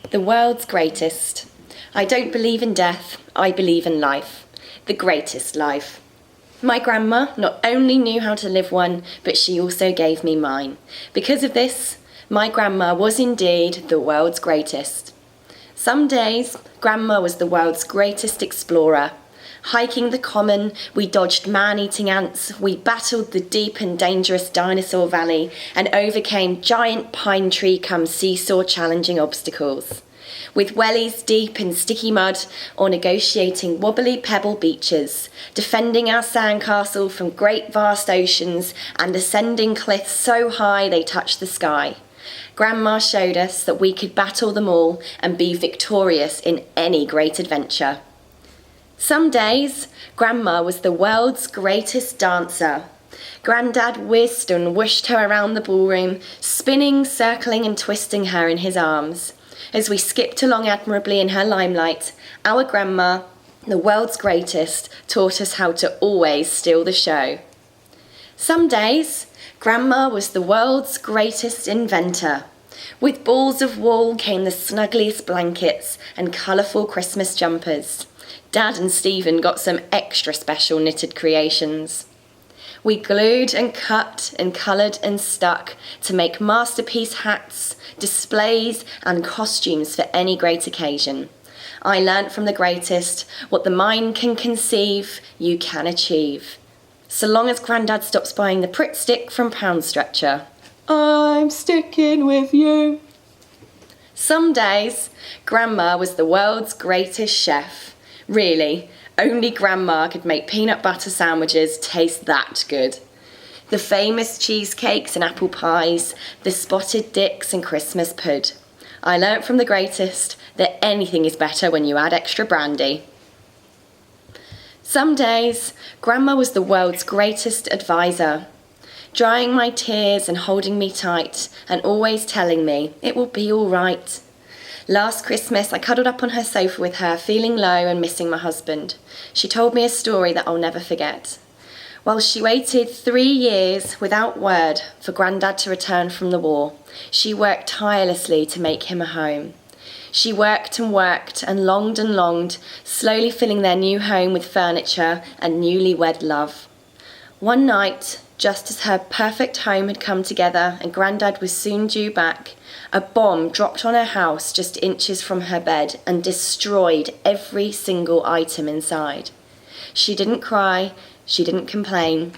The world's greatest. I don't believe in death, I believe in life. The greatest life. My grandma not only knew how to live one, but she also gave me mine. Because of this, my grandma was indeed the world's greatest. Some days, grandma was the world's greatest explorer. Hiking the common, we dodged man-eating ants, we battled the deep and dangerous dinosaur valley, and overcame giant pine tree come seesaw challenging obstacles. With wellies deep in sticky mud, or negotiating wobbly pebble beaches, defending our sandcastle from great vast oceans, and ascending cliffs so high they touched the sky. Grandma showed us that we could battle them all and be victorious in any great adventure. Some days, Grandma was the world's greatest dancer. Grandad whizzed and whooshed her around the ballroom, spinning, circling and twisting her in his arms. As we skipped along admirably in her limelight, our grandma, the world's greatest, taught us how to always steal the show. Some days, Grandma was the world's greatest inventor. With balls of wool came the snuggliest blankets and colourful Christmas jumpers. Dad and Stephen got some extra special knitted creations. We glued and cut and coloured and stuck to make masterpiece hats, displays and costumes for any great occasion. I learnt from the greatest, what the mind can conceive, you can achieve. So long as Grandad stops buying the Pritt stick from Pound Stretcher, I'm sticking with you. Some days, Grandma was the world's greatest chef. Really, only Grandma could make peanut butter sandwiches taste that good. The famous cheesecakes and apple pies, the spotted dicks and Christmas pud. I learnt from the greatest that anything is better when you add extra brandy. Some days, Grandma was the world's greatest advisor, drying my tears and holding me tight and always telling me it will be all right. Last Christmas, I cuddled up on her sofa with her, feeling low and missing my husband. She told me a story that I'll never forget. While she waited 3 years without word for Grandad to return from the war, she worked tirelessly to make him a home. She worked and longed, slowly filling their new home with furniture and newlywed love. One night, just as her perfect home had come together and Grandad was soon due back, a bomb dropped on her house just inches from her bed and destroyed every single item inside. She didn't cry, she didn't complain.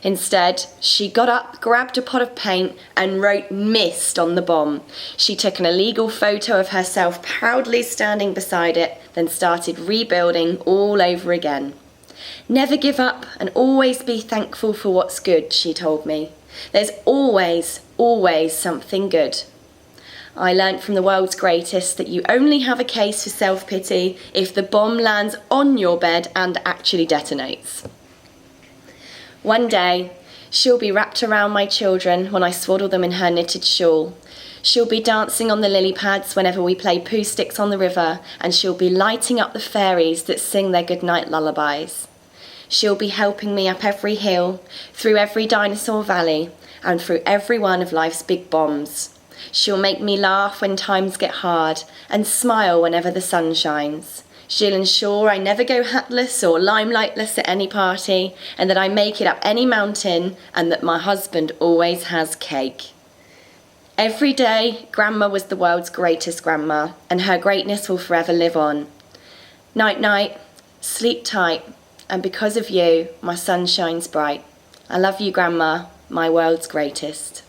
Instead, she got up, grabbed a pot of paint and wrote "missed" on the bomb. She took an illegal photo of herself proudly standing beside it, then started rebuilding all over again. Never give up and always be thankful for what's good, she told me. There's always, always something good. I learnt from the world's greatest that you only have a case for self-pity if the bomb lands on your bed and actually detonates. One day, she'll be wrapped around my children when I swaddle them in her knitted shawl. She'll be dancing on the lily pads whenever we play poo sticks on the river, and she'll be lighting up the fairies that sing their goodnight lullabies. She'll be helping me up every hill, through every dinosaur valley, and through every one of life's big bombs. She'll make me laugh when times get hard, and smile whenever the sun shines. She'll ensure I never go hatless or limelightless at any party, and that I make it up any mountain, and that my husband always has cake. Every day, Grandma was the world's greatest grandma, and her greatness will forever live on. Night night, sleep tight, and because of you, my sun shines bright. I love you, Grandma, my world's greatest.